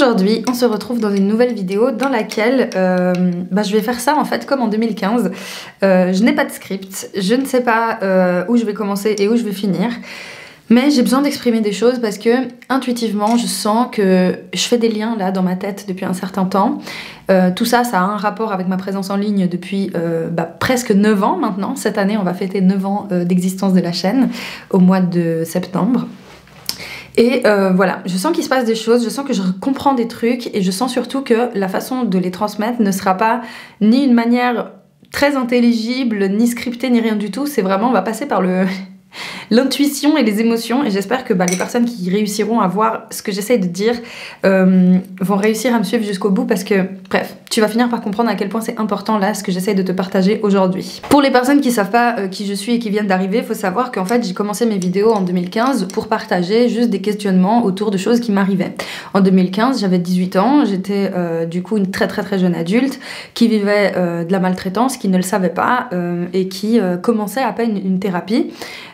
Aujourd'hui, on se retrouve dans une nouvelle vidéo dans laquelle je vais faire ça en fait comme en 2015. Je n'ai pas de script, je ne sais pas où je vais commencer et où je vais finir. Mais j'ai besoin d'exprimer des choses parce que intuitivement je sens que je fais des liens là dans ma tête depuis un certain temps. Tout ça, ça a un rapport avec ma présence en ligne depuis presque 9 ans maintenant. Cette année on va fêter 9 ans d'existence de la chaîne au mois de septembre. Et voilà, je sens qu'il se passe des choses, je sens que je comprends des trucs et je sens surtout que la façon de les transmettre ne sera pas ni une manière très intelligible, ni scriptée, ni rien du tout. C'est vraiment, on va passer par l'intuition et les émotions, et j'espère que les personnes qui réussiront à voir ce que j'essaye de dire vont réussir à me suivre jusqu'au bout, parce que bref, tu vas finir par comprendre à quel point c'est important là ce que j'essaye de te partager aujourd'hui. Pour les personnes qui savent pas qui je suis et qui viennent d'arriver, il faut savoir qu'en fait j'ai commencé mes vidéos en 2015 pour partager juste des questionnements autour de choses qui m'arrivaient. En 2015 j'avais 18 ans, j'étais du coup une très jeune adulte qui vivait de la maltraitance, qui ne le savait pas et qui commençait à peine une thérapie.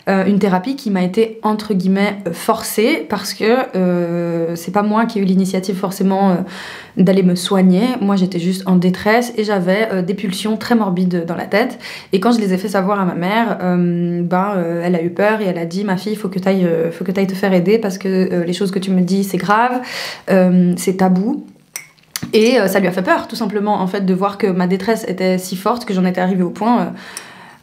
Une thérapie qui m'a été entre guillemets forcée, parce que c'est pas moi qui ai eu l'initiative forcément d'aller me soigner. Moi j'étais juste en détresse et j'avais des pulsions très morbides dans la tête, et quand je les ai fait savoir à ma mère, elle a eu peur et elle a dit: ma fille, faut que t'ailles te faire aider, parce que les choses que tu me dis c'est grave, c'est tabou. Et ça lui a fait peur tout simplement en fait de voir que ma détresse était si forte que j'en étais arrivée au point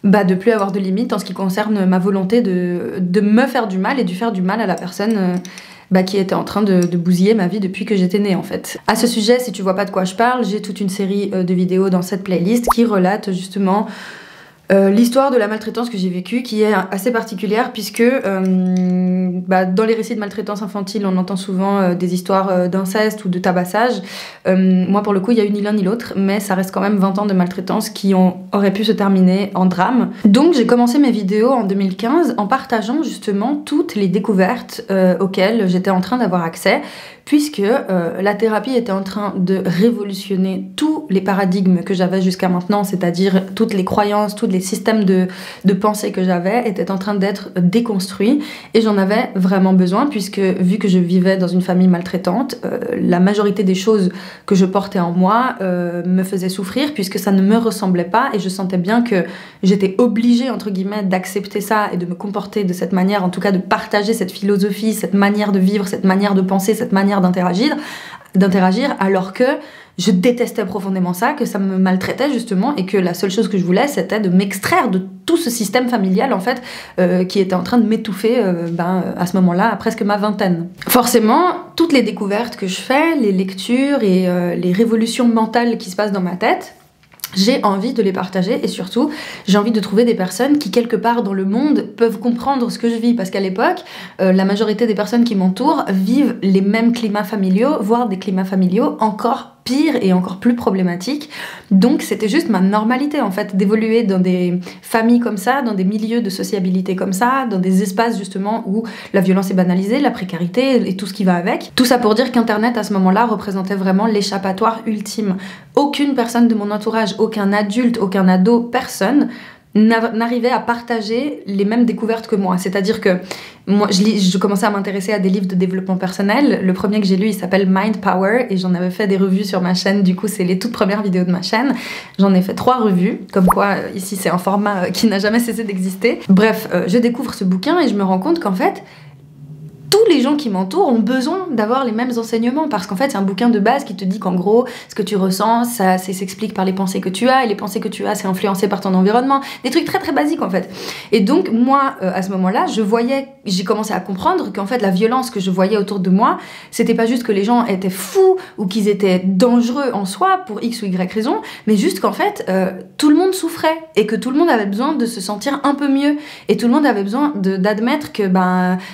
de plus avoir de limites en ce qui concerne ma volonté de me faire du mal et de faire du mal à la personne qui était en train de bousiller ma vie depuis que j'étais née en fait. À ce sujet, si tu vois pas de quoi je parle, j'ai toute une série de vidéos dans cette playlist qui relate justement l'histoire de la maltraitance que j'ai vécue, qui est assez particulière puisque dans les récits de maltraitance infantile on entend souvent des histoires d'inceste ou de tabassage. Moi pour le coup il y a eu ni l'un ni l'autre, mais ça reste quand même 20 ans de maltraitance qui auraient pu se terminer en drame. Donc j'ai commencé mes vidéos en 2015 en partageant justement toutes les découvertes auxquelles j'étais en train d'avoir accès, puisque la thérapie était en train de révolutionner tous les paradigmes que j'avais jusqu'à maintenant, c'est-à-dire toutes les croyances, tous les systèmes de pensée que j'avais étaient en train d'être déconstruits, et j'en avais vraiment besoin, puisque vu que je vivais dans une famille maltraitante, la majorité des choses que je portais en moi me faisaient souffrir, puisque ça ne me ressemblait pas, et je sentais bien que j'étais obligée entre guillemets d'accepter ça et de me comporter de cette manière, en tout cas de partager cette philosophie, cette manière de vivre, cette manière de penser, cette manière d'interagir, alors que je détestais profondément ça, que ça me maltraitait justement, et que la seule chose que je voulais c'était de m'extraire de tout ce système familial en fait qui était en train de m'étouffer à ce moment-là, à presque ma vingtaine. Forcément, toutes les découvertes que je fais, les lectures et les révolutions mentales qui se passent dans ma tête, j'ai envie de les partager, et surtout j'ai envie de trouver des personnes qui quelque part dans le monde peuvent comprendre ce que je vis, parce qu'à l'époque la majorité des personnes qui m'entourent vivent les mêmes climats familiaux, voire des climats familiaux encore pire et encore plus problématique. Donc c'était juste ma normalité en fait d'évoluer dans des familles comme ça, dans des milieux de sociabilité comme ça, dans des espaces justement où la violence est banalisée, la précarité et tout ce qui va avec. Tout ça pour dire qu'Internet à ce moment-là représentait vraiment l'échappatoire ultime. Aucune personne de mon entourage, aucun adulte, aucun ado, personne n'arrivait à partager les mêmes découvertes que moi. C'est-à-dire que moi, je commençais à m'intéresser à des livres de développement personnel. Le premier que j'ai lu, il s'appelle Mind Power, et j'en avais fait des revues sur ma chaîne. Du coup, c'est les toutes premières vidéos de ma chaîne. J'en ai fait 3 revues, comme quoi ici c'est un format qui n'a jamais cessé d'exister. Bref, je découvre ce bouquin et je me rends compte qu'en fait, tous les gens qui m'entourent ont besoin d'avoir les mêmes enseignements, parce qu'en fait c'est un bouquin de base qui te dit qu'en gros ce que tu ressens ça s'explique par les pensées que tu as, et les pensées que tu as c'est influencé par ton environnement, des trucs très basiques en fait. Et donc moi à ce moment-là j'ai commencé à comprendre qu'en fait la violence que je voyais autour de moi, c'était pas juste que les gens étaient fous ou qu'ils étaient dangereux en soi pour X ou Y raison, mais juste qu'en fait tout le monde souffrait, et que tout le monde avait besoin de se sentir un peu mieux, et tout le monde avait besoin d'admettre que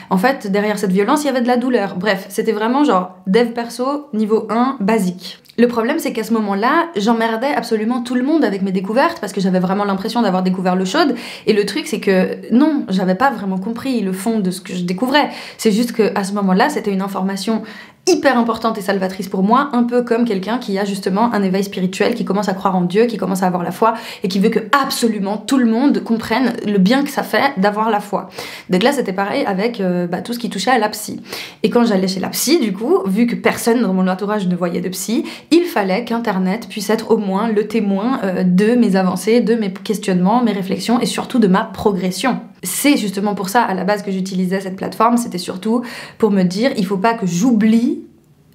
en fait derrière cette violence il y avait de la douleur. Bref, c'était vraiment genre dev perso niveau 1 basique. Le problème c'est qu'à ce moment-là, j'emmerdais absolument tout le monde avec mes découvertes, parce que j'avais vraiment l'impression d'avoir découvert l'eau chaude, et le truc c'est que non, j'avais pas vraiment compris le fond de ce que je découvrais. C'est juste que à ce moment-là, c'était une information hyper importante et salvatrice pour moi, un peu comme quelqu'un qui a justement un éveil spirituel, qui commence à croire en Dieu, qui commence à avoir la foi et qui veut que absolument tout le monde comprenne le bien que ça fait d'avoir la foi. Donc là c'était pareil avec tout ce qui touchait à la psy. Et quand j'allais chez la psy, du coup, vu que personne dans mon entourage ne voyait de psy, il fallait qu'Internet puisse être au moins le témoin de mes avancées, de mes questionnements, mes réflexions et surtout de ma progression. C'est justement pour ça à la base que j'utilisais cette plateforme, c'était surtout pour me dire il faut pas que j'oublie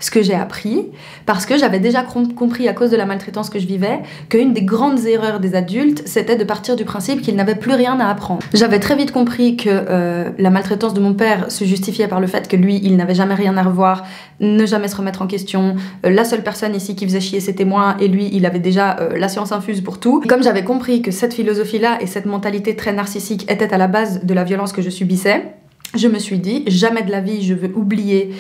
ce que j'ai appris, parce que j'avais déjà compris à cause de la maltraitance que je vivais qu'une des grandes erreurs des adultes c'était de partir du principe qu'ils n'avaient plus rien à apprendre. J'avais très vite compris que la maltraitance de mon père se justifiait par le fait que lui il n'avait jamais rien à revoir, ne jamais se remettre en question, la seule personne ici qui faisait chier c'était moi et lui il avait déjà la science infuse pour tout. Et comme j'avais compris que cette philosophie là et cette mentalité très narcissique étaient à la base de la violence que je subissais, je me suis dit, jamais de la vie je veux oublier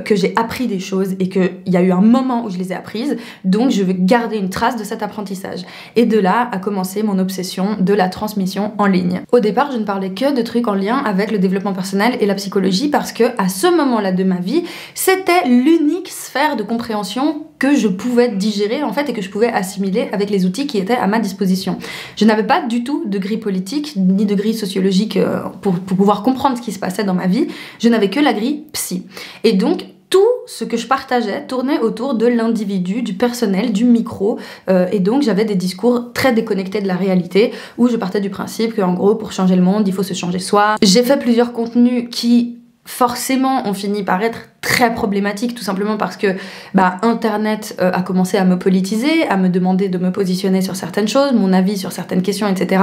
que j'ai appris des choses et qu'il y a eu un moment où je les ai apprises, donc je veux garder une trace de cet apprentissage. Et de là a commencé mon obsession de la transmission en ligne. Au départ, je ne parlais que de trucs en lien avec le développement personnel et la psychologie parce que à ce moment-là de ma vie, c'était l'unique sphère de compréhension que je pouvais digérer en fait et que je pouvais assimiler avec les outils qui étaient à ma disposition. Je n'avais pas du tout de grille politique ni de grille sociologique pour pouvoir comprendre ce qui se passait dans ma vie, je n'avais que la grille psy. Et donc tout ce que je partageais tournait autour de l'individu, du personnel, du micro, et donc j'avais des discours très déconnectés de la réalité, où je partais du principe qu'en gros pour changer le monde il faut se changer soi. J'ai fait plusieurs contenus qui forcément ont fini par être très problématique, tout simplement parce que Internet a commencé à me politiser, à me demander de me positionner sur certaines choses, mon avis sur certaines questions, etc.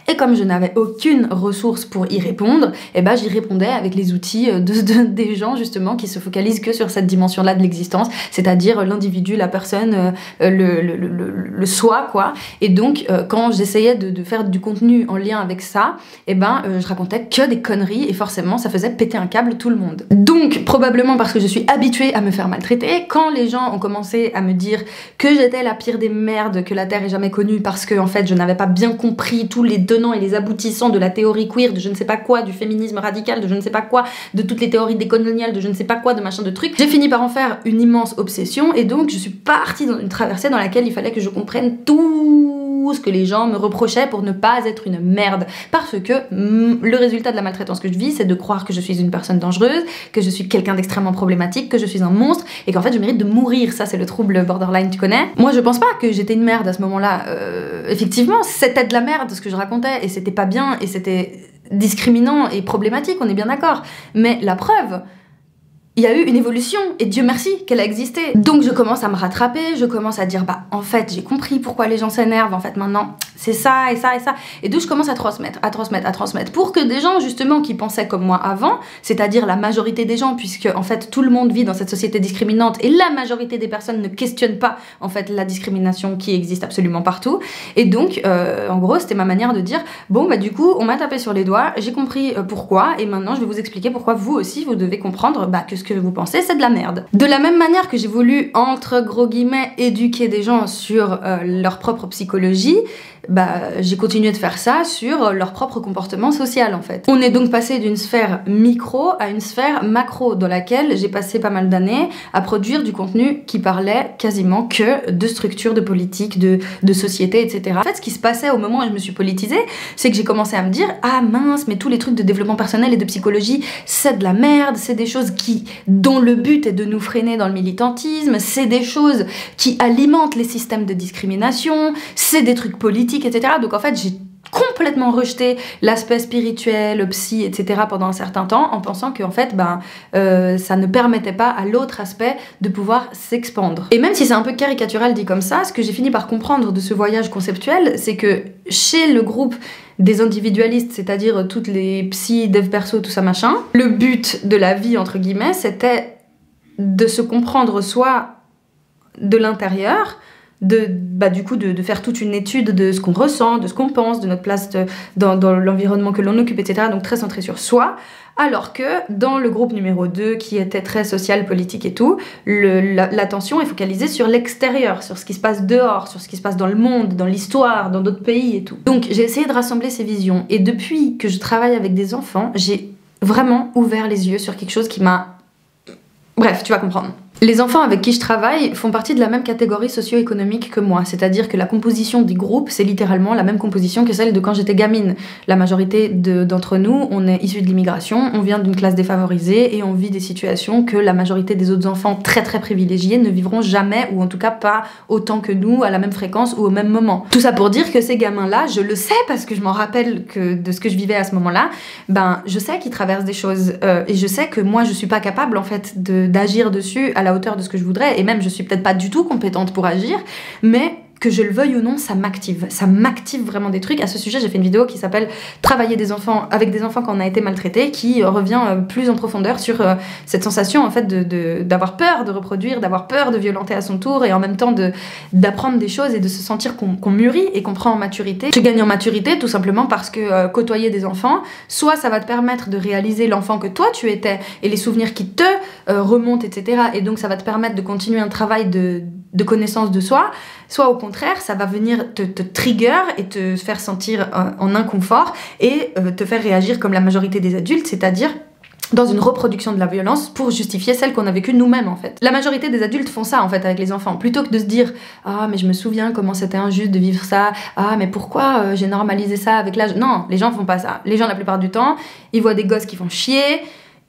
Et comme je n'avais aucune ressource pour y répondre, j'y répondais avec les outils des gens justement qui se focalisent que sur cette dimension-là de l'existence, c'est-à-dire l'individu, la personne, le soi, quoi. Et donc, quand j'essayais de faire du contenu en lien avec ça, je racontais que des conneries et forcément, ça faisait péter un câble tout le monde. Donc, probablement parce que je suis habituée à me faire maltraiter, quand les gens ont commencé à me dire que j'étais la pire des merdes que la Terre ait jamais connue parce que en fait je n'avais pas bien compris tous les tenants et les aboutissants de la théorie queer, de je ne sais pas quoi, du féminisme radical, de je ne sais pas quoi, de toutes les théories décoloniales, de je ne sais pas quoi, de machin de trucs, j'ai fini par en faire une immense obsession et donc je suis partie dans une traversée dans laquelle il fallait que je comprenne tout ce que les gens me reprochaient pour ne pas être une merde, parce que le résultat de la maltraitance que je vis c'est de croire que je suis une personne dangereuse, que je suis quelqu'un d'extrêmement problématique, que je suis un monstre et qu'en fait je mérite de mourir. Ça c'est le trouble borderline, tu connais. Moi je pense pas que j'étais une merde à ce moment-là, effectivement c'était de la merde ce que je racontais et c'était pas bien et c'était discriminant et problématique, on est bien d'accord, mais la preuve, il y a eu une évolution et Dieu merci qu'elle a existé. Donc je commence à me rattraper, je commence à dire en fait j'ai compris pourquoi les gens s'énervent, en fait maintenant c'est ça et ça et ça. Et donc je commence à transmettre pour que des gens justement qui pensaient comme moi avant, c'est-à-dire la majorité des gens, puisque en fait tout le monde vit dans cette société discriminante et la majorité des personnes ne questionnent pas en fait la discrimination qui existe absolument partout. Et donc en gros c'était ma manière de dire du coup on m'a tapé sur les doigts, j'ai compris pourquoi et maintenant je vais vous expliquer pourquoi vous aussi vous devez comprendre que ce que vous pensez c'est de la merde. De la même manière que j'ai voulu entre gros guillemets éduquer des gens sur leur propre psychologie, j'ai continué de faire ça sur leur propre comportement social en fait. On est donc passé d'une sphère micro à une sphère macro dans laquelle j'ai passé pas mal d'années à produire du contenu qui parlait quasiment que de structure, de politique, de société, etc. En fait, ce qui se passait au moment où je me suis politisée, c'est que j'ai commencé à me dire ah mince, mais tous les trucs de développement personnel et de psychologie, c'est de la merde, c'est des choses dont le but est de nous freiner dans le militantisme, c'est des choses qui alimentent les systèmes de discrimination, c'est des trucs politiques, etc. Donc en fait j'ai complètement rejeté l'aspect spirituel, psy, etc. pendant un certain temps en pensant que en fait ça ne permettait pas à l'autre aspect de pouvoir s'expandre. Et même si c'est un peu caricatural dit comme ça, ce que j'ai fini par comprendre de ce voyage conceptuel, c'est que chez le groupe des individualistes, c'est-à-dire toutes les psy, dev perso, tout ça machin, le but de la vie entre guillemets c'était de se comprendre soit de l'intérieur, du coup de faire toute une étude de ce qu'on ressent, de ce qu'on pense, de notre place dans l'environnement que l'on occupe, etc. Donc très centré sur soi, alors que dans le groupe numéro 2 qui était très social, politique et tout, l'attention est focalisée sur l'extérieur, sur ce qui se passe dehors, sur ce qui se passe dans le monde, dans l'histoire, dans d'autres pays et tout. Donc j'ai essayé de rassembler ces visions et depuis que je travaille avec des enfants, j'ai vraiment ouvert les yeux sur quelque chose qui m'a... Bref, tu vas comprendre. Les enfants avec qui je travaille font partie de la même catégorie socio-économique que moi, c'est-à-dire que la composition des groupes, c'est littéralement la même composition que celle de quand j'étais gamine. La majorité d'entre nous, on est issus de l'immigration, on vient d'une classe défavorisée et on vit des situations que la majorité des autres enfants très très privilégiés ne vivront jamais, ou en tout cas pas autant que nous, à la même fréquence ou au même moment. Tout ça pour dire que ces gamins-là, je le sais parce que je m'en rappelle de ce que je vivais à ce moment-là, ben je sais qu'ils traversent des choses et je sais que moi je suis pas capable en fait d'agir dessus à la hauteur de ce que je voudrais, et même je suis peut-être pas du tout compétente pour agir, mais que je le veuille ou non, ça m'active vraiment des trucs. À ce sujet, j'ai fait une vidéo qui s'appelle Travailler avec des enfants quand on a été maltraité, qui revient plus en profondeur sur cette sensation en fait d'avoir peur de reproduire, d'avoir peur de violenter à son tour, et en même temps d'apprendre des choses et de se sentir qu'on mûrit et qu'on prend en maturité. Je gagne en maturité tout simplement parce que côtoyer des enfants, soit ça va te permettre de réaliser l'enfant que toi tu étais et les souvenirs qui te remontent, etc. Et donc ça va te permettre de continuer un travail de connaissance de soi, soit au contraire, ça va venir te trigger et te faire sentir en inconfort et te faire réagir comme la majorité des adultes, c'est-à-dire dans une reproduction de la violence pour justifier celle qu'on a vécue nous-mêmes en fait. La majorité des adultes font ça en fait avec les enfants, plutôt que de se dire « Ah mais je me souviens comment c'était injuste de vivre ça, ah mais pourquoi j'ai normalisé ça avec l'âge ?» Non, les gens font pas ça. Les gens la plupart du temps, ils voient des gosses qui font chier,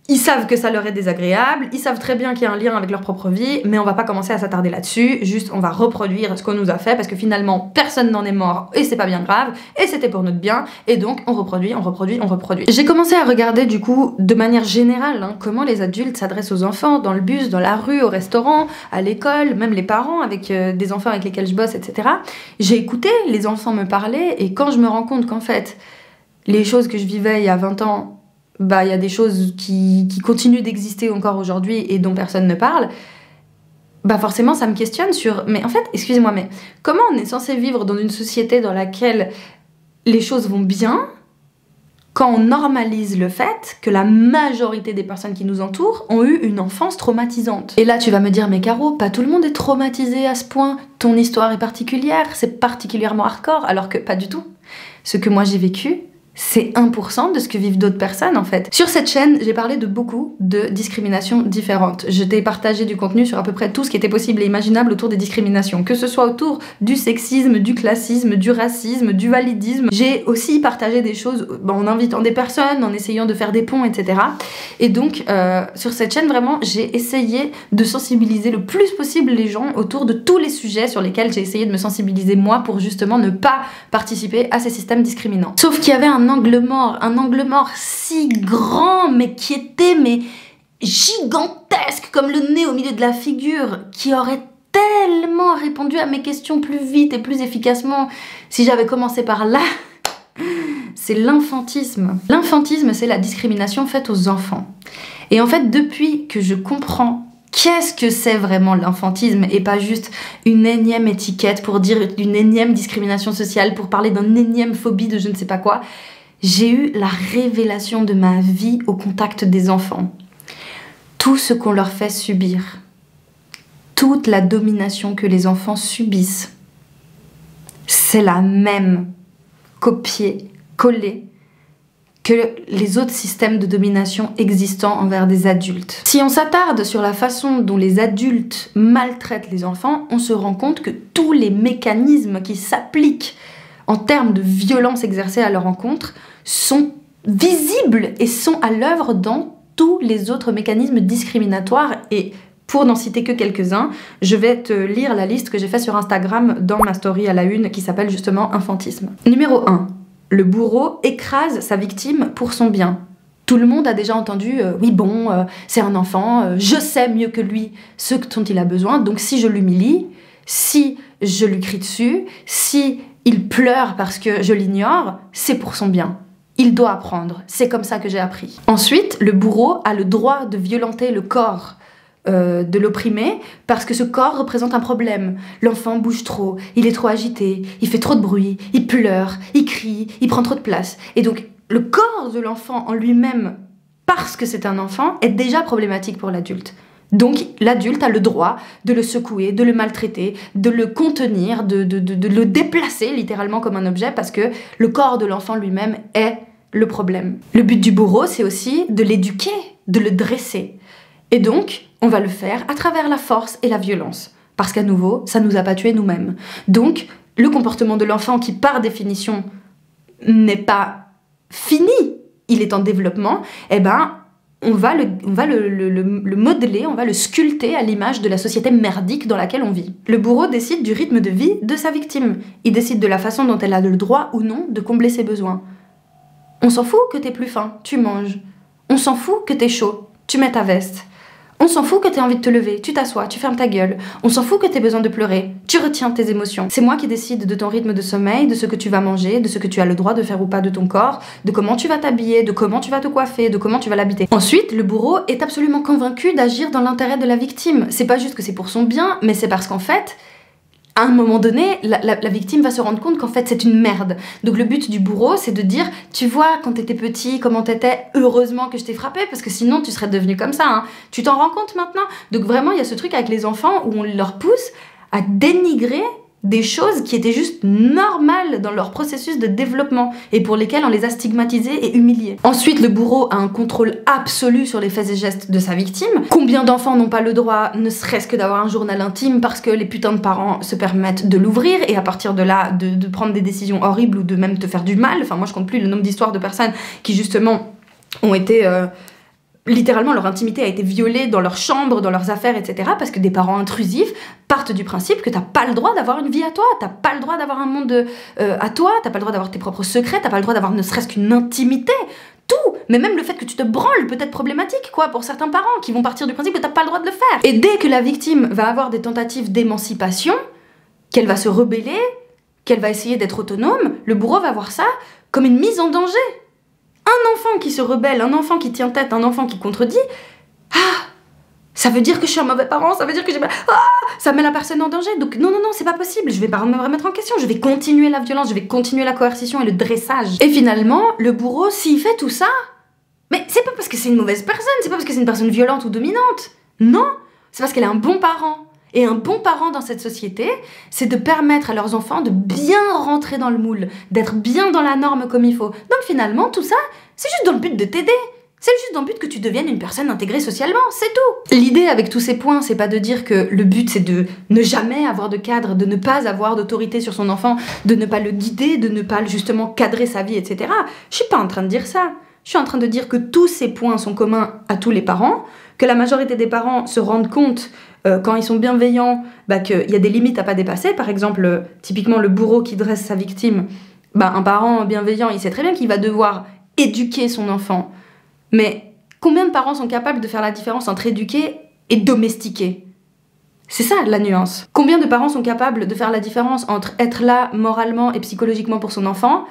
ils savent que ça leur est désagréable, ils savent très bien qu'il y a un lien avec leur propre vie, mais on va pas commencer à s'attarder là-dessus, juste on va reproduire ce qu'on nous a fait, parce que finalement personne n'en est mort, et c'est pas bien grave, et c'était pour notre bien, et donc on reproduit. J'ai commencé à regarder du coup, de manière générale, comment les adultes s'adressent aux enfants, dans le bus, dans la rue, au restaurant, à l'école, même les parents avec des enfants avec lesquels je bosse, etc. J'ai écouté les enfants me parler, et quand je me rends compte qu'en fait, les choses que je vivais il y a 20 ans, bah, y a des choses qui continuent d'exister encore aujourd'hui et dont personne ne parle, bah forcément ça me questionne sur... Mais en fait, excusez-moi, mais comment on est censé vivre dans une société dans laquelle les choses vont bien quand on normalise le fait que la majorité des personnes qui nous entourent ont eu une enfance traumatisante? Et là tu vas me dire, mais Caro, pas tout le monde est traumatisé à ce point, ton histoire est particulière, c'est particulièrement hardcore, alors que pas du tout. Ce que moi j'ai vécu, c'est 1% de ce que vivent d'autres personnes en fait. Sur cette chaîne, j'ai parlé de beaucoup de discriminations différentes. Je t'ai partagé du contenu sur à peu près tout ce qui était possible et imaginable autour des discriminations, que ce soit autour du sexisme, du classisme, du racisme, du validisme. J'ai aussi partagé des choses en invitant des personnes, en essayant de faire des ponts, etc. Et donc, sur cette chaîne, vraiment, j'ai essayé de sensibiliser le plus possible les gens autour de tous les sujets sur lesquels j'ai essayé de me sensibiliser moi pour justement ne pas participer à ces systèmes discriminants. Sauf qu'il y avait un angle mort si grand, mais qui était gigantesque, comme le nez au milieu de la figure, qui aurait tellement répondu à mes questions plus vite et plus efficacement si j'avais commencé par là. C'est l'infantisme. L'infantisme, c'est la discrimination faite aux enfants. Et en fait, depuis que je comprends qu'est-ce que c'est vraiment l'infantisme et pas juste une énième étiquette pour dire une énième discrimination sociale, pour parler d'une énième phobie de je ne sais pas quoi, j'ai eu la révélation de ma vie au contact des enfants. Tout ce qu'on leur fait subir, toute la domination que les enfants subissent, c'est la même copier-coller que les autres systèmes de domination existants envers des adultes. Si on s'attarde sur la façon dont les adultes maltraitent les enfants, on se rend compte que tous les mécanismes qui s'appliquent en termes de violence exercée à leur encontre sont visibles et sont à l'œuvre dans tous les autres mécanismes discriminatoires. Et pour n'en citer que quelques-uns, je vais te lire la liste que j'ai faite sur Instagram dans ma story à la une qui s'appelle justement infantisme. Numéro 1. Le bourreau écrase sa victime pour son bien. Tout le monde a déjà entendu oui bon, c'est un enfant, je sais mieux que lui ce dont il a besoin, donc si je l'humilie, si je lui crie dessus, si il pleure parce que je l'ignore, c'est pour son bien. Il doit apprendre, c'est comme ça que j'ai appris. Ensuite, le bourreau a le droit de violenter le corps de l'opprimé parce que ce corps représente un problème. L'enfant bouge trop, il est trop agité, il fait trop de bruit, il pleure, il crie, il prend trop de place. Et donc le corps de l'enfant en lui-même, parce que c'est un enfant, est déjà problématique pour l'adulte. Donc l'adulte a le droit de le secouer, de le maltraiter, de le contenir, de le déplacer littéralement comme un objet parce que le corps de l'enfant lui-même est le problème. Le but du bourreau, c'est aussi de l'éduquer, de le dresser. Et donc, on va le faire à travers la force et la violence. Parce qu'à nouveau, ça nous a pas tués nous-mêmes. Donc, le comportement de l'enfant qui, par définition, n'est pas fini, il est en développement, eh ben, on va le modeler, on va le sculpter à l'image de la société merdique dans laquelle on vit. Le bourreau décide du rythme de vie de sa victime. Il décide de la façon dont elle a le droit ou non de combler ses besoins. On s'en fout que t'aies plus faim, tu manges. On s'en fout que t'es chaud, tu mets ta veste. On s'en fout que t'aies envie de te lever, tu t'assois, tu fermes ta gueule. On s'en fout que t'aies besoin de pleurer, tu retiens tes émotions. C'est moi qui décide de ton rythme de sommeil, de ce que tu vas manger, de ce que tu as le droit de faire ou pas de ton corps, de comment tu vas t'habiller, de comment tu vas te coiffer, de comment tu vas l'habiter. Ensuite, le bourreau est absolument convaincu d'agir dans l'intérêt de la victime. C'est pas juste que c'est pour son bien, mais c'est parce qu'en fait, à un moment donné, la victime va se rendre compte qu'en fait c'est une merde. Donc le but du bourreau, c'est de dire, tu vois, quand t'étais petit, comment t'étais, heureusement que je t'ai frappé, parce que sinon tu serais devenu comme ça, hein. Tu t'en rends compte maintenant? Donc vraiment, il y a ce truc avec les enfants où on leur pousse à dénigrer des choses qui étaient juste normales dans leur processus de développement et pour lesquelles on les a stigmatisés et humiliés. Ensuite, le bourreau a un contrôle absolu sur les faits et gestes de sa victime. Combien d'enfants n'ont pas le droit, ne serait-ce que d'avoir un journal intime parce que les putains de parents se permettent de l'ouvrir et à partir de là, de prendre des décisions horribles ou de même te faire du mal. Enfin, moi je compte plus le nombre d'histoires de personnes qui justement ont été... littéralement, leur intimité a été violée dans leur chambre, dans leurs affaires, etc. parce que des parents intrusifs partent du principe que t'as pas le droit d'avoir une vie à toi, t'as pas le droit d'avoir un monde à toi, t'as pas le droit d'avoir tes propres secrets, t'as pas le droit d'avoir ne serait-ce qu'une intimité, tout. Mais même le fait que tu te branles peut être problématique, quoi, pour certains parents qui vont partir du principe que t'as pas le droit de le faire. Et dès que la victime va avoir des tentatives d'émancipation, qu'elle va se rebeller, qu'elle va essayer d'être autonome, le bourreau va voir ça comme une mise en danger. Un enfant qui se rebelle, un enfant qui tient tête, un enfant qui contredit, ça veut dire que je suis un mauvais parent, ça veut dire que ça met la personne en danger. Donc non, c'est pas possible, je vais pas me remettre en question, je vais continuer la violence, je vais continuer la coercition et le dressage. Et finalement, le bourreau, s'il fait tout ça, mais c'est pas parce que c'est une mauvaise personne, c'est pas parce que c'est une personne violente ou dominante. Non, c'est parce qu'elle est un bon parent. Et un bon parent dans cette société, c'est de permettre à leurs enfants de bien rentrer dans le moule, d'être bien dans la norme comme il faut. Donc finalement, tout ça, c'est juste dans le but de t'aider. C'est juste dans le but que tu deviennes une personne intégrée socialement, c'est tout. L'idée avec tous ces points, c'est pas de dire que le but c'est de ne jamais avoir de cadre, de ne pas avoir d'autorité sur son enfant, de ne pas le guider, de ne pas justement cadrer sa vie, etc. Je suis pas en train de dire ça. Je suis en train de dire que tous ces points sont communs à tous les parents, que la majorité des parents se rendent compte quand ils sont bienveillants, qu'il y a des limites à pas dépasser. Par exemple, typiquement le bourreau qui dresse sa victime, un parent bienveillant, il sait très bien qu'il va devoir éduquer son enfant. Mais combien de parents sont capables de faire la différence entre éduquer et domestiquer? C'est ça la nuance. Combien de parents sont capables de faire la différence entre être là moralement et psychologiquement pour son enfant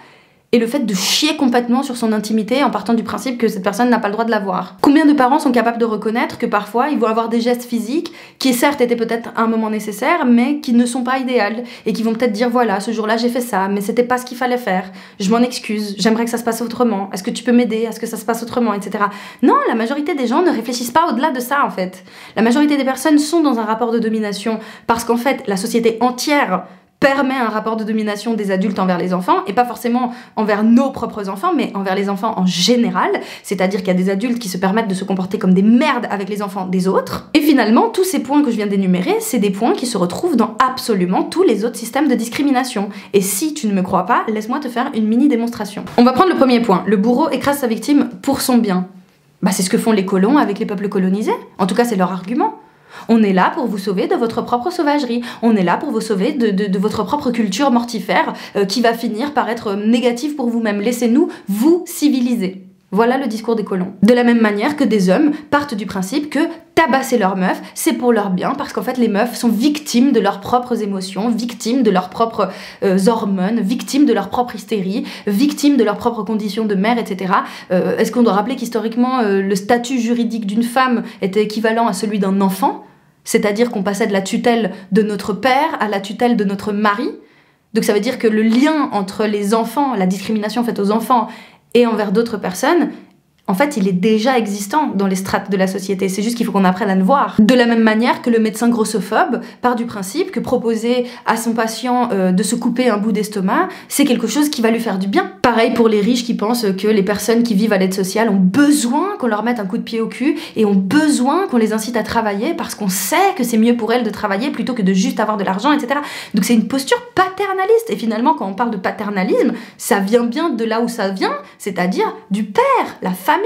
et le fait de chier complètement sur son intimité en partant du principe que cette personne n'a pas le droit de l'avoir? Combien de parents sont capables de reconnaître que parfois ils vont avoir des gestes physiques qui certes étaient peut-être à un moment nécessaire mais qui ne sont pas idéales et qui vont peut-être dire voilà, ce jour-là j'ai fait ça mais c'était pas ce qu'il fallait faire, je m'en excuse, j'aimerais que ça se passe autrement, est-ce que tu peux m'aider, est-ce que ça se passe autrement, etc. Non, la majorité des gens ne réfléchissent pas au-delà de ça en fait. La majorité des personnes sont dans un rapport de domination parce qu'en fait la société entière permet un rapport de domination des adultes envers les enfants, et pas forcément envers nos propres enfants, mais envers les enfants en général, c'est-à-dire qu'il y a des adultes qui se permettent de se comporter comme des merdes avec les enfants des autres. Et finalement, tous ces points que je viens d'énumérer, c'est des points qui se retrouvent dans absolument tous les autres systèmes de discrimination. Et si tu ne me crois pas, laisse-moi te faire une mini démonstration. On va prendre le premier point. Le bourreau écrase sa victime pour son bien. C'est ce que font les colons avec les peuples colonisés. En tout cas, c'est leur argument. On est là pour vous sauver de votre propre sauvagerie. On est là pour vous sauver de votre propre culture mortifère qui va finir par être négative pour vous-même. Laissez-nous vous civiliser. Voilà le discours des colons. De la même manière que des hommes partent du principe que tabasser leurs meufs, c'est pour leur bien, parce qu'en fait les meufs sont victimes de leurs propres émotions, victimes de leurs propres hormones, victimes de leur propre hystérie, victimes de leurs propres conditions de mère, etc. Est-ce qu'on doit rappeler qu'historiquement le statut juridique d'une femme était équivalent à celui d'un enfant? C'est-à-dire qu'on passait de la tutelle de notre père à la tutelle de notre mari. Donc ça veut dire que le lien entre les enfants, la discrimination faite aux enfants et envers d'autres personnes, En fait, il est déjà existant dans les strates de la société. C'est juste qu'il faut qu'on apprenne à le voir. De la même manière que le médecin grossophobe part du principe que proposer à son patient de se couper un bout d'estomac, c'est quelque chose qui va lui faire du bien. Pareil pour les riches qui pensent que les personnes qui vivent à l'aide sociale ont besoin qu'on leur mette un coup de pied au cul et ont besoin qu'on les incite à travailler parce qu'on sait que c'est mieux pour elles de travailler plutôt que de juste avoir de l'argent, etc. Donc c'est une posture paternaliste. Et finalement, quand on parle de paternalisme, ça vient bien de là où ça vient, c'est-à-dire du père, la famille.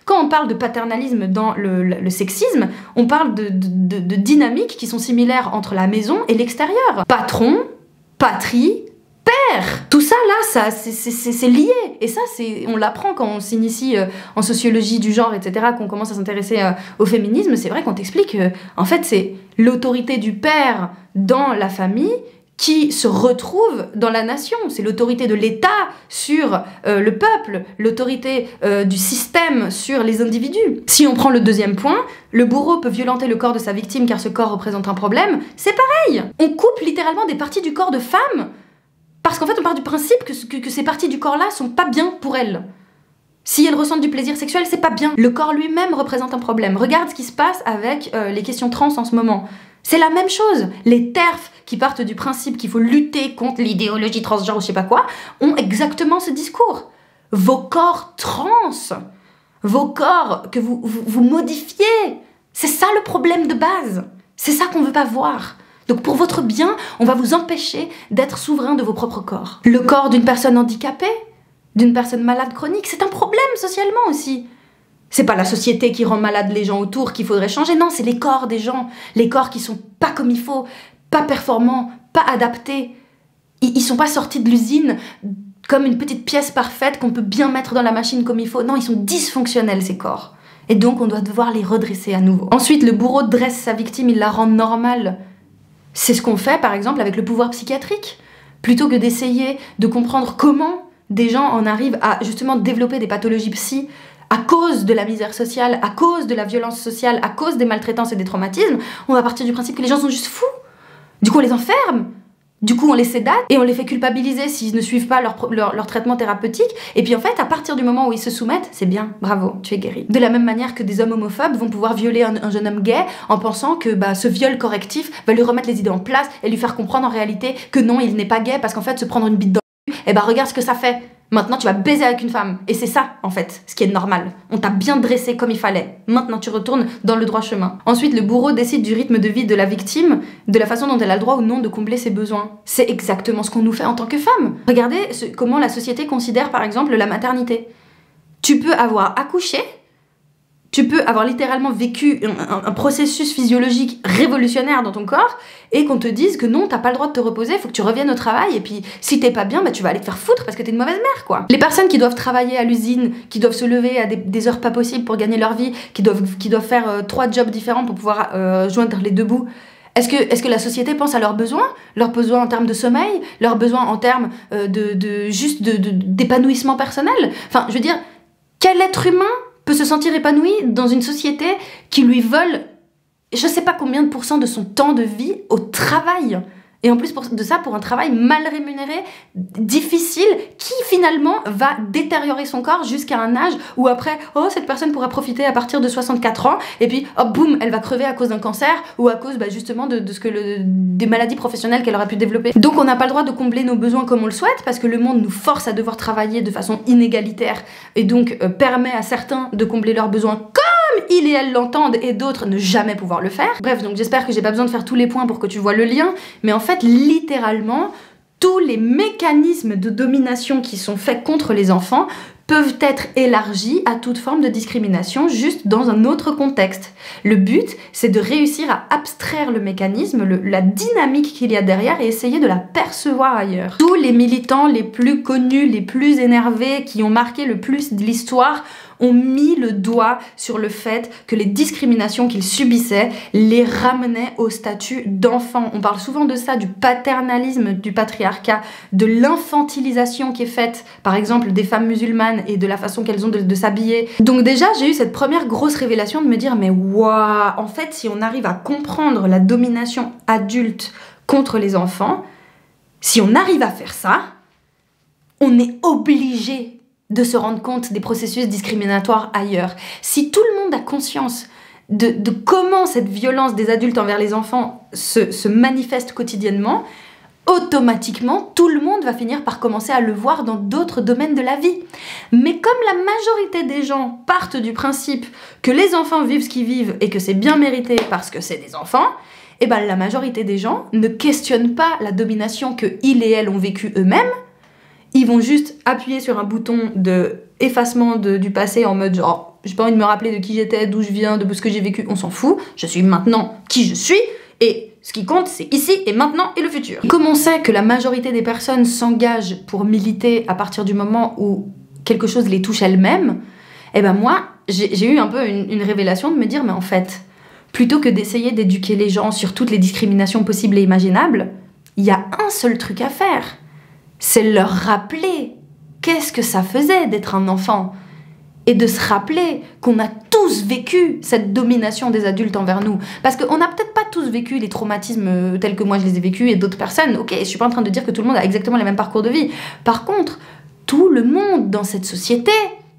Quand on parle de paternalisme dans le sexisme, on parle de dynamiques qui sont similaires entre la maison et l'extérieur. Patron, patrie, père. Tout ça là, c'est lié. Et ça, on l'apprend quand on s'initie en sociologie du genre, etc., qu'on commence à s'intéresser au féminisme. C'est vrai qu'on t'explique en fait, c'est l'autorité du père dans la famille qui se retrouve dans la nation. C'est l'autorité de l'État sur le peuple, l'autorité du système sur les individus. Si on prend le deuxième point, le bourreau peut violenter le corps de sa victime car ce corps représente un problème, c'est pareil. On coupe littéralement des parties du corps de femmes parce qu'en fait on part du principe que ces parties du corps-là sont pas bien pour elles. Si elles ressentent du plaisir sexuel, c'est pas bien. Le corps lui-même représente un problème. Regarde ce qui se passe avec les questions trans en ce moment. C'est la même chose. Les TERF qui partent du principe qu'il faut lutter contre l'idéologie transgenre ou je sais pas quoi, ont exactement ce discours. Vos corps trans, vos corps que vous modifiez, c'est ça le problème de base. C'est ça qu'on veut pas voir. Donc pour votre bien, on va vous empêcher d'être souverain de vos propres corps. Le corps d'une personne handicapée, d'une personne malade chronique, c'est un problème socialement aussi. C'est pas la société qui rend malade les gens autour qu'il faudrait changer, non, c'est les corps des gens. Les corps qui sont pas comme il faut, pas performants, pas adaptés. Ils sont pas sortis de l'usine comme une petite pièce parfaite qu'on peut bien mettre dans la machine comme il faut. Non, ils sont dysfonctionnels ces corps. Et donc on doit devoir les redresser à nouveau. Ensuite, le bourreau dresse sa victime, il la rend normale. C'est ce qu'on fait par exemple avec le pouvoir psychiatrique. Plutôt que d'essayer de comprendre comment des gens en arrivent à justement développer des pathologies psy à cause de la misère sociale, à cause de la violence sociale, à cause des maltraitances et des traumatismes, on va partir du principe que les gens sont juste fous. Du coup, on les enferme. Du coup, on les sédate et on les fait culpabiliser s'ils ne suivent pas leur traitement thérapeutique. Et puis en fait, à partir du moment où ils se soumettent, c'est bien, bravo, tu es guéri. De la même manière que des hommes homophobes vont pouvoir violer un jeune homme gay en pensant que ce viol correctif va lui remettre les idées en place et lui faire comprendre en réalité que non, il n'est pas gay parce qu'en fait, se prendre une bite dans le cul, regarde ce que ça fait. Maintenant, tu vas baiser avec une femme. Et c'est ça, en fait, ce qui est normal. On t'a bien dressé comme il fallait. Maintenant, tu retournes dans le droit chemin. Ensuite, le bourreau décide du rythme de vie de la victime, de la façon dont elle a le droit ou non de combler ses besoins. C'est exactement ce qu'on nous fait en tant que femme. Regardez comment la société considère, par exemple, la maternité. Tu peux avoir accouché, tu peux avoir littéralement vécu un processus physiologique révolutionnaire dans ton corps et qu'on te dise que non, t'as pas le droit de te reposer, faut que tu reviennes au travail et puis si t'es pas bien, tu vas aller te faire foutre parce que t'es une mauvaise mère, quoi. Les personnes qui doivent travailler à l'usine, qui doivent se lever à des heures pas possibles pour gagner leur vie, qui doivent faire 3 jobs différents pour pouvoir joindre les deux bouts, est-ce que la société pense à leurs besoins en termes de sommeil, leurs besoins en termes d'épanouissement personnel? Enfin, je veux dire, quel être humain peut se sentir épanoui dans une société qui lui vole je sais pas combien de pourcents de son temps de vie au travail. Et en plus de ça, pour un travail mal rémunéré, difficile, qui finalement va détériorer son corps jusqu'à un âge où après, oh, cette personne pourra profiter à partir de 64 ans, et puis, hop, boum, elle va crever à cause d'un cancer, ou à cause justement des maladies professionnelles qu'elle aurait pu développer. Donc on n'a pas le droit de combler nos besoins comme on le souhaite, parce que le monde nous force à devoir travailler de façon inégalitaire, et donc permet à certains de combler leurs besoins comme il et elle l'entendent et d'autres ne jamais pouvoir le faire. Bref, donc j'espère que j'ai pas besoin de faire tous les points pour que tu vois le lien, mais en fait, littéralement, tous les mécanismes de domination qui sont faits contre les enfants peuvent être élargis à toute forme de discrimination, juste dans un autre contexte. Le but, c'est de réussir à abstraire le mécanisme, la dynamique qu'il y a derrière et essayer de la percevoir ailleurs. Tous les militants les plus connus, les plus énervés, qui ont marqué le plus de l'histoire, ont mis le doigt sur le fait que les discriminations qu'ils subissaient les ramenaient au statut d'enfant. On parle souvent de ça, du paternalisme, du patriarcat, de l'infantilisation qui est faite, par exemple, des femmes musulmanes et de la façon qu'elles ont de s'habiller. Donc déjà, j'ai eu cette première grosse révélation de me dire, mais waouh, en fait, si on arrive à comprendre la domination adulte contre les enfants, si on arrive à faire ça, on est obligé de se rendre compte des processus discriminatoires ailleurs. Si tout le monde a conscience de comment cette violence des adultes envers les enfants se manifeste quotidiennement, automatiquement, tout le monde va finir par commencer à le voir dans d'autres domaines de la vie. Mais comme la majorité des gens partent du principe que les enfants vivent ce qu'ils vivent et que c'est bien mérité parce que c'est des enfants, eh ben la majorité des gens ne questionnent pas la domination que ils et elles ont vécue eux-mêmes. Ils vont juste appuyer sur un bouton de effacement du passé en mode genre j'ai pas envie de me rappeler de qui j'étais, d'où je viens, de ce que j'ai vécu, on s'en fout. Je suis maintenant qui je suis et ce qui compte, c'est ici et maintenant et le futur. Comme on sait que la majorité des personnes s'engagent pour militer à partir du moment où quelque chose les touche elles-mêmes, eh ben moi, j'ai eu un peu une révélation de me dire, mais en fait, plutôt que d'essayer d'éduquer les gens sur toutes les discriminations possibles et imaginables, il y a un seul truc à faire. C'est leur rappeler qu'est-ce que ça faisait d'être un enfant. Et de se rappeler qu'on a tous vécu cette domination des adultes envers nous. Parce qu'on n'a peut-être pas tous vécu les traumatismes tels que moi je les ai vécus et d'autres personnes. Ok, je suis pas en train de dire que tout le monde a exactement les mêmes parcours de vie. Par contre, tout le monde dans cette société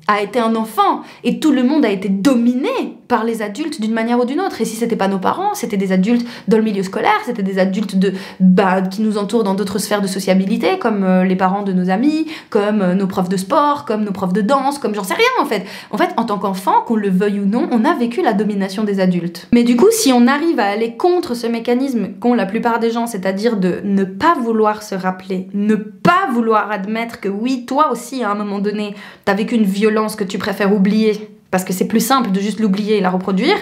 a été un enfant et tout le monde a été dominé par les adultes d'une manière ou d'une autre. Et si c'était pas nos parents, c'était des adultes dans le milieu scolaire, c'était des adultes qui nous entourent dans d'autres sphères de sociabilité, comme les parents de nos amis, comme nos profs de sport, comme nos profs de danse, comme j'en sais rien en fait. En fait, en tant qu'enfant, qu'on le veuille ou non, on a vécu la domination des adultes. Mais du coup, si on arrive à aller contre ce mécanisme qu'ont la plupart des gens, c'est-à-dire de ne pas vouloir se rappeler, ne pas vouloir admettre que oui, toi aussi, à un moment donné, t'as vécu une violence que tu préfères oublier, parce que c'est plus simple de juste l'oublier et la reproduire,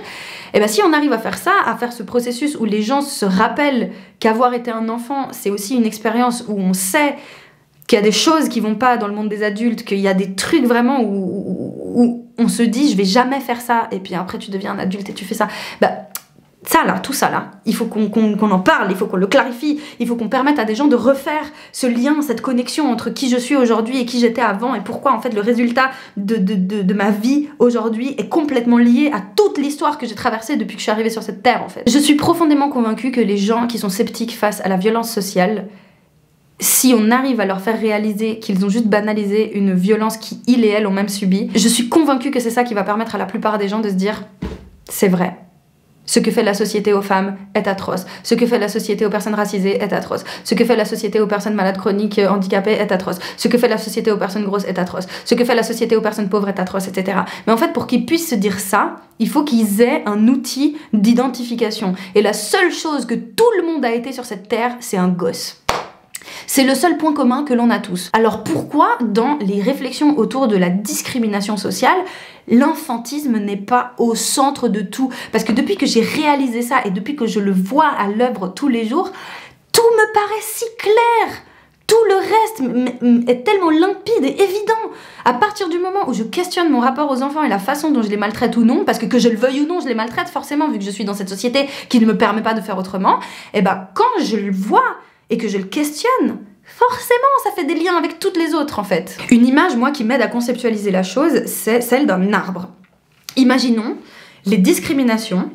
et bien si on arrive à faire ça, à faire ce processus où les gens se rappellent qu'avoir été un enfant, c'est aussi une expérience où on sait qu'il y a des choses qui vont pas dans le monde des adultes, qu'il y a des trucs vraiment où on se dit je vais jamais faire ça, et puis après tu deviens un adulte et tu fais ça, ça là, tout ça là, il faut qu'on en parle, il faut qu'on le clarifie, il faut qu'on permette à des gens de refaire ce lien, cette connexion entre qui je suis aujourd'hui et qui j'étais avant et pourquoi en fait le résultat de ma vie aujourd'hui est complètement lié à toute l'histoire que j'ai traversée depuis que je suis arrivée sur cette terre en fait. Je suis profondément convaincue que les gens qui sont sceptiques face à la violence sociale, si on arrive à leur faire réaliser qu'ils ont juste banalisé une violence qu'ils et elles ont même subie, je suis convaincue que c'est ça qui va permettre à la plupart des gens de se dire c'est vrai. Ce que fait la société aux femmes est atroce. Ce que fait la société aux personnes racisées est atroce. Ce que fait la société aux personnes malades chroniques, handicapées est atroce. Ce que fait la société aux personnes grosses est atroce. Ce que fait la société aux personnes pauvres est atroce, etc. Mais en fait, pour qu'ils puissent se dire ça, il faut qu'ils aient un outil d'identification. Et la seule chose que tout le monde a été sur cette terre, c'est un gosse. C'est le seul point commun que l'on a tous. Alors pourquoi, dans les réflexions autour de la discrimination sociale, l'enfantisme n'est pas au centre de tout? Parce que depuis que j'ai réalisé ça et depuis que je le vois à l'œuvre tous les jours, tout me paraît si clair. Tout le reste est tellement limpide et évident. À partir du moment où je questionne mon rapport aux enfants et la façon dont je les maltraite ou non, parce que je le veuille ou non, je les maltraite forcément vu que je suis dans cette société qui ne me permet pas de faire autrement, et ben quand je le vois et que je le questionne, forcément ça fait des liens avec toutes les autres en fait. Une image, moi, qui m'aide à conceptualiser la chose, c'est celle d'un arbre. Imaginons les discriminations,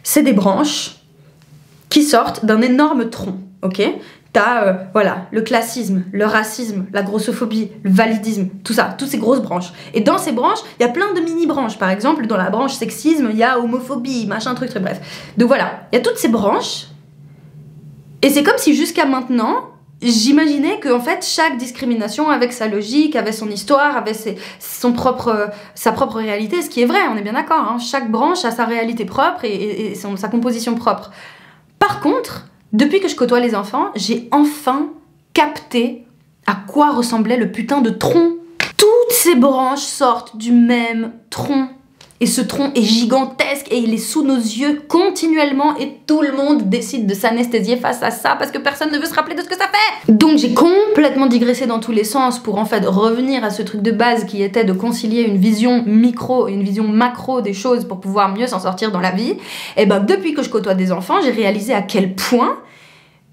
c'est des branches qui sortent d'un énorme tronc, ok? T'as voilà, le classisme, le racisme, la grossophobie, le validisme, tout ça, toutes ces grosses branches. Et dans ces branches, il y a plein de mini-branches. Par exemple, dans la branche sexisme, il y a homophobie, machin, truc, bref. Donc voilà, il y a toutes ces branches. Et c'est comme si jusqu'à maintenant, j'imaginais qu'en fait, chaque discrimination avait sa logique, avait son histoire, avait sa propre réalité, ce qui est vrai, on est bien d'accord, hein. Chaque branche a sa réalité propre et sa composition propre. Par contre, depuis que je côtoie les enfants, j'ai enfin capté à quoi ressemblait le putain de tronc. Toutes ces branches sortent du même tronc. Et ce tronc est gigantesque et il est sous nos yeux continuellement et tout le monde décide de s'anesthésier face à ça parce que personne ne veut se rappeler de ce que ça fait. Donc j'ai complètement digressé dans tous les sens pour en fait revenir à ce truc de base qui était de concilier une vision micro et une vision macro des choses pour pouvoir mieux s'en sortir dans la vie. Et ben depuis que je côtoie des enfants, j'ai réalisé à quel point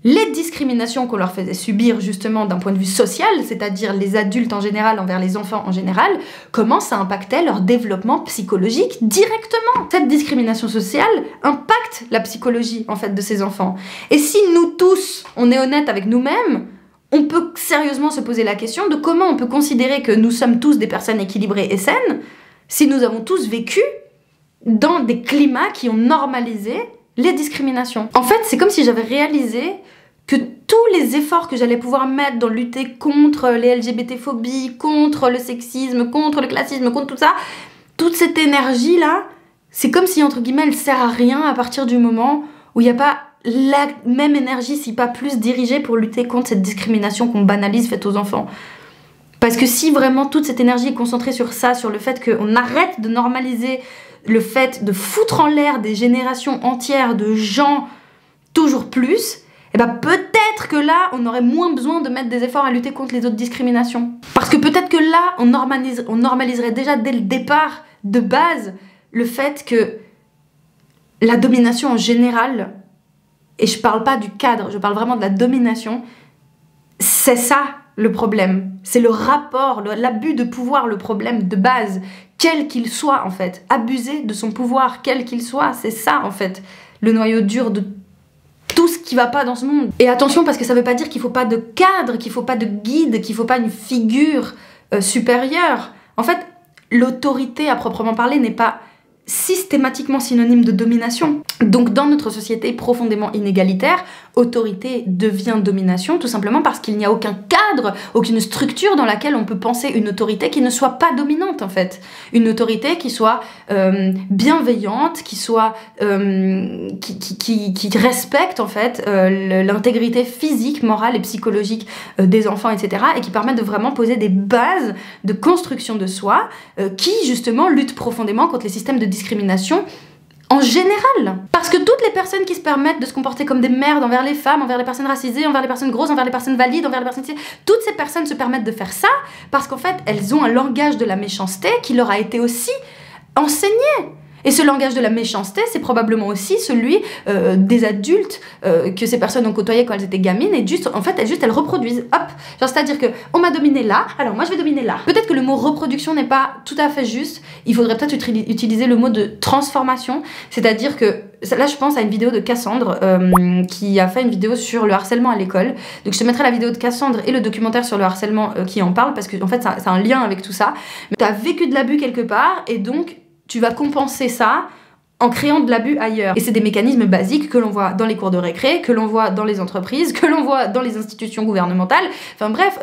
les discriminations qu'on leur faisait subir justement d'un point de vue social, c'est-à-dire les adultes en général envers les enfants en général, comment ça impactait leur développement psychologique directement. Cette discrimination sociale impacte la psychologie en fait de ces enfants. Et si nous tous, on est honnête avec nous-mêmes, on peut sérieusement se poser la question de comment on peut considérer que nous sommes tous des personnes équilibrées et saines si nous avons tous vécu dans des climats qui ont normalisé les discriminations. En fait, c'est comme si j'avais réalisé que tous les efforts que j'allais pouvoir mettre dans lutter contre les LGBT-phobies, contre le sexisme, contre le classisme, contre tout ça, toute cette énergie-là, c'est comme si, entre guillemets, elle sert à rien à partir du moment où il n'y a pas la même énergie, si pas plus, dirigée pour lutter contre cette discrimination qu'on banalise faite aux enfants. Parce que si vraiment toute cette énergie est concentrée sur ça, sur le fait qu'on arrête de normaliser le fait de foutre en l'air des générations entières de gens toujours plus, et ben peut-être que là, on aurait moins besoin de mettre des efforts à lutter contre les autres discriminations. Parce que peut-être que là, on normaliserait déjà dès le départ, de base, le fait que la domination en général, et je parle pas du cadre, je parle vraiment de la domination, c'est ça le problème. C'est le rapport, l'abus de pouvoir, le problème de base, quel qu'il soit en fait. Abuser de son pouvoir, quel qu'il soit, c'est ça en fait, le noyau dur de tout ce qui va pas dans ce monde. Et attention, parce que ça veut pas dire qu'il faut pas de cadre, qu'il faut pas de guide, qu'il faut pas une figure supérieure. En fait, l'autorité à proprement parler n'est pas systématiquement synonyme de domination. Donc dans notre société profondément inégalitaire, autorité devient domination tout simplement parce qu'il n'y a aucun cadre, aucune structure dans laquelle on peut penser une autorité qui ne soit pas dominante en fait. Une autorité qui soit bienveillante, qui soit qui respecte en fait l'intégrité physique, morale et psychologique des enfants, etc. et qui permet de vraiment poser des bases de construction de soi qui justement luttent profondément contre les systèmes de discrimination en général. Parce que toutes les personnes qui se permettent de se comporter comme des merdes envers les femmes, envers les personnes racisées, envers les personnes grosses, envers les personnes valides, envers les personnes... Toutes ces personnes se permettent de faire ça parce qu'en fait, elles ont un langage de la méchanceté qui leur a été aussi enseigné. Et ce langage de la méchanceté, c'est probablement aussi celui des adultes que ces personnes ont côtoyé quand elles étaient gamines et juste, en fait, elles reproduisent. Hop, genre c'est-à-dire que on m'a dominé là, alors moi je vais dominer là. Peut-être que le mot reproduction n'est pas tout à fait juste. Il faudrait peut-être utiliser le mot de transformation, c'est-à-dire que là je pense à une vidéo de Cassandre qui a fait une vidéo sur le harcèlement à l'école. Donc je te mettrai la vidéo de Cassandre et le documentaire sur le harcèlement qui en parle parce que en fait ça a un lien avec tout ça. Tu as vécu de l'abus quelque part et donc tu vas compenser ça en créant de l'abus ailleurs. Et c'est des mécanismes basiques que l'on voit dans les cours de récré, que l'on voit dans les entreprises, que l'on voit dans les institutions gouvernementales. Enfin bref,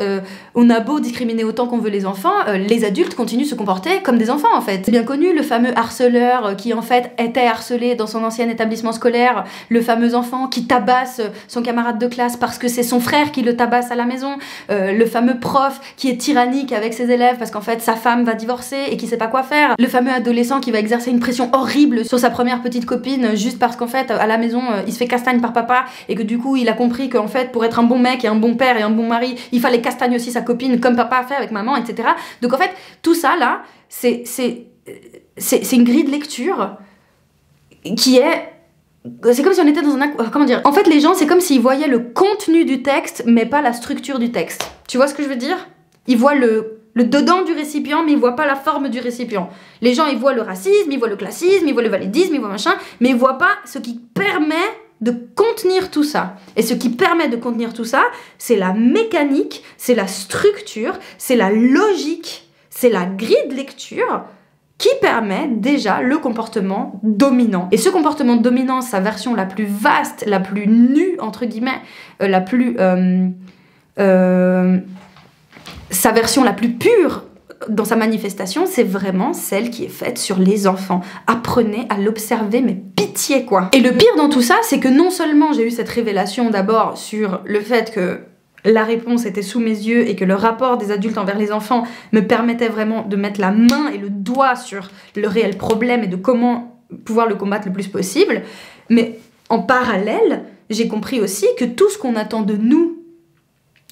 on a beau discriminer autant qu'on veut les enfants, les adultes continuent de se comporter comme des enfants en fait. C'est bien connu, le fameux harceleur qui en fait était harcelé dans son ancien établissement scolaire, le fameux enfant qui tabasse son camarade de classe parce que c'est son frère qui le tabasse à la maison, le fameux prof qui est tyrannique avec ses élèves parce qu'en fait sa femme va divorcer et qui sait pas quoi faire, le fameux adolescent qui va exercer une pression horrible sur sa première petite copine juste parce qu'en fait à la maison il se fait castagne par papa et que du coup il a compris qu'en fait pour être un bon mec et un bon père et un bon mari il fallait castagne aussi sa copine comme papa a fait avec maman, etc. Donc en fait tout ça là c'est une grille de lecture qui est... C'est comme si on était dans un... Comment dire? En fait les gens c'est comme s'ils voyaient le contenu du texte mais pas la structure du texte. Tu vois ce que je veux dire? Ils voient le dedans du récipient, mais ils voient pas la forme du récipient. Les gens, ils voient le racisme, ils voient le classisme, ils voient le validisme, ils voient machin, mais ils voient pas ce qui permet de contenir tout ça. Et ce qui permet de contenir tout ça, c'est la mécanique, c'est la structure, c'est la logique, c'est la grille de lecture qui permet déjà le comportement dominant. Et ce comportement dominant, sa version la plus vaste, la plus nue, entre guillemets, la plus... sa version la plus pure dans sa manifestation, c'est vraiment celle qui est faite sur les enfants. Apprenez à l'observer, mais pitié quoi. Et le pire dans tout ça, c'est que non seulement j'ai eu cette révélation d'abord sur le fait que la réponse était sous mes yeux et que le rapport des adultes envers les enfants me permettait vraiment de mettre la main et le doigt sur le réel problème et de comment pouvoir le combattre le plus possible, mais en parallèle, j'ai compris aussi que tout ce qu'on attend de nous,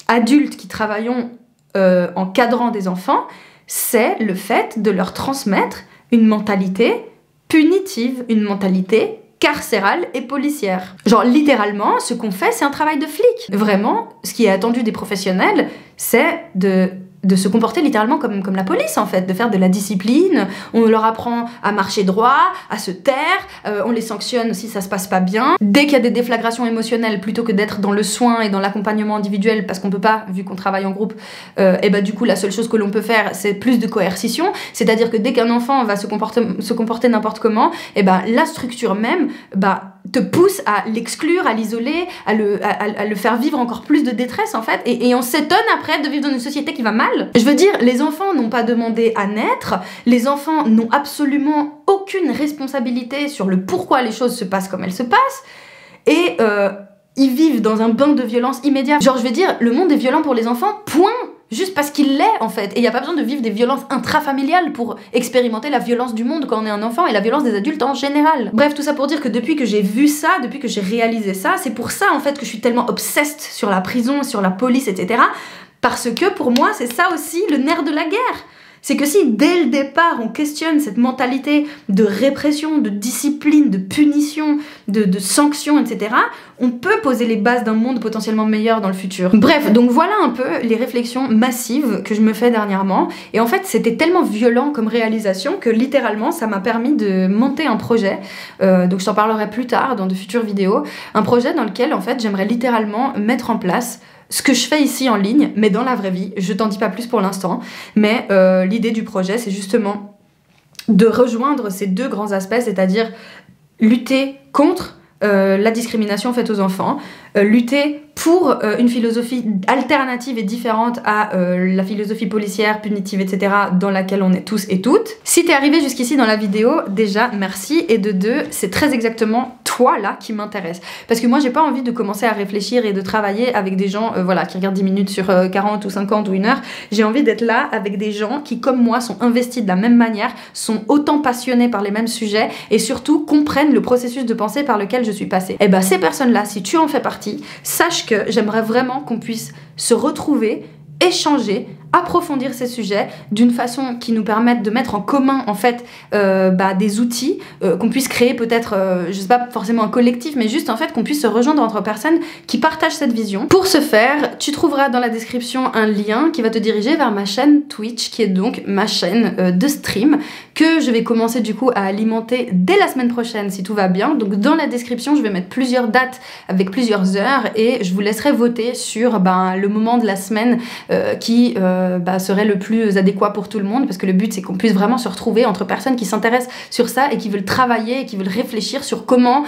adultes qui travaillons en cadrant des enfants, c'est le fait de leur transmettre une mentalité punitive, une mentalité carcérale et policière. Genre littéralement, ce qu'on fait, c'est un travail de flic. Vraiment, ce qui est attendu des professionnels, c'est de se comporter littéralement comme la police en fait, de faire de la discipline, on leur apprend à marcher droit, à se taire, on les sanctionne si ça se passe pas bien. Dès qu'il y a des déflagrations émotionnelles, plutôt que d'être dans le soin et dans l'accompagnement individuel, parce qu'on peut pas, vu qu'on travaille en groupe, et bah du coup la seule chose que l'on peut faire c'est plus de coercition, c'est-à-dire que dès qu'un enfant va se comporter n'importe comment, et bah la structure même te pousse à l'exclure, à l'isoler, à le faire vivre encore plus de détresse en fait, et on s'étonne après de vivre dans une société qui va mal. Je veux dire, les enfants n'ont pas demandé à naître, les enfants n'ont absolument aucune responsabilité sur le pourquoi les choses se passent comme elles se passent, et ils vivent dans un bain de violence immédiat. Genre je veux dire, le monde est violent pour les enfants, point. Juste parce qu'il l'est en fait, et il n'y a pas besoin de vivre des violences intrafamiliales pour expérimenter la violence du monde quand on est un enfant et la violence des adultes en général. Bref, tout ça pour dire que depuis que j'ai vu ça, depuis que j'ai réalisé ça, c'est pour ça en fait que je suis tellement obsessed sur la prison, sur la police, etc. Parce que pour moi c'est ça aussi le nerf de la guerre. C'est que si dès le départ on questionne cette mentalité de répression, de discipline, de punition, de sanction, etc., on peut poser les bases d'un monde potentiellement meilleur dans le futur. Bref, donc voilà un peu les réflexions massives que je me fais dernièrement, et en fait c'était tellement violent comme réalisation que littéralement ça m'a permis de monter un projet, donc je t'en parlerai plus tard dans de futures vidéos, un projet dans lequel en fait j'aimerais littéralement mettre en place ce que je fais ici en ligne, mais dans la vraie vie. Je t'en dis pas plus pour l'instant, mais l'idée du projet, c'est justement de rejoindre ces deux grands aspects, c'est-à-dire lutter contre la discrimination faite aux enfants, lutter pour une philosophie alternative et différente à la philosophie policière, punitive, etc. dans laquelle on est tous et toutes. Si t'es arrivé jusqu'ici dans la vidéo, déjà merci, et de deux, c'est très exactement toi là qui m'intéresse. Parce que moi j'ai pas envie de commencer à réfléchir et de travailler avec des gens voilà, qui regardent 10 minutes sur 40 ou 50 ou 1 heure. J'ai envie d'être là avec des gens qui comme moi sont investis de la même manière, sont autant passionnés par les mêmes sujets et surtout comprennent le processus de pensée par lequel je suis passée. Et bah ces personnes-là, si tu en fais partie, sache que j'aimerais vraiment qu'on puisse se retrouver, échanger, approfondir ces sujets d'une façon qui nous permette de mettre en commun en fait des outils, qu'on puisse créer peut-être, je sais pas forcément un collectif, mais juste en fait qu'on puisse se rejoindre entre personnes qui partagent cette vision. Pour ce faire, tu trouveras dans la description un lien qui va te diriger vers ma chaîne Twitch, qui est donc ma chaîne de stream, que je vais commencer du coup à alimenter dès la semaine prochaine si tout va bien. Donc dans la description, je vais mettre plusieurs dates avec plusieurs heures et je vous laisserai voter sur le moment de la semaine qui serait le plus adéquat pour tout le monde, parce que le but c'est qu'on puisse vraiment se retrouver entre personnes qui s'intéressent sur ça et qui veulent travailler et qui veulent réfléchir sur comment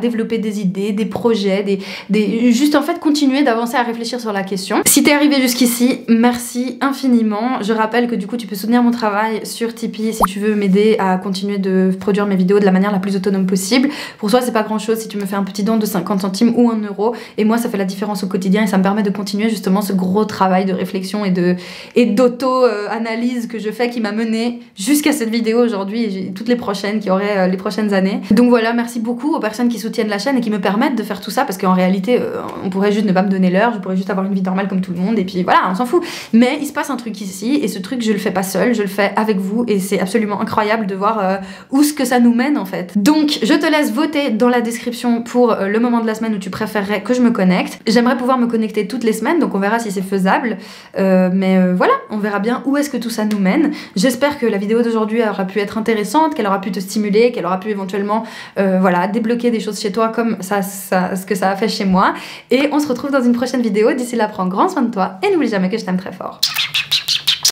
développer des idées, des projets, juste en fait continuer d'avancer à réfléchir sur la question. Si t'es arrivé jusqu'ici, merci infiniment. Je rappelle que du coup tu peux soutenir mon travail sur Tipeee si tu veux m'aider à continuer de produire mes vidéos de la manière la plus autonome possible. Pour toi c'est pas grand chose si tu me fais un petit don de 50 centimes ou 1 euro, et moi ça fait la différence au quotidien et ça me permet de continuer justement ce gros travail de réflexion et d'auto-analyse que je fais, qui m'a mené jusqu'à cette vidéo aujourd'hui et toutes les prochaines qui auraient les prochaines années. Donc voilà, merci beaucoup aux personnes qui soutiennent la chaîne et qui me permettent de faire tout ça, parce qu'en réalité on pourrait juste ne pas me donner l'heure, je pourrais juste avoir une vie normale comme tout le monde et puis voilà, on s'en fout. Mais il se passe un truc ici et ce truc je le fais pas seul, je le fais avec vous et c'est absolument incroyable de voir où ce que ça nous mène en fait. Donc je te laisse voter dans la description pour le moment de la semaine où tu préférerais que je me connecte. J'aimerais pouvoir me connecter toutes les semaines, donc on verra si c'est faisable. Mais voilà, on verra bien où est-ce que tout ça nous mène. J'espère que la vidéo d'aujourd'hui aura pu être intéressante, qu'elle aura pu te stimuler, qu'elle aura pu éventuellement débloquer des choses chez toi comme ce que ça a fait chez moi. Et on se retrouve dans une prochaine vidéo. D'ici là, prends grand soin de toi et n'oublie jamais que je t'aime très fort.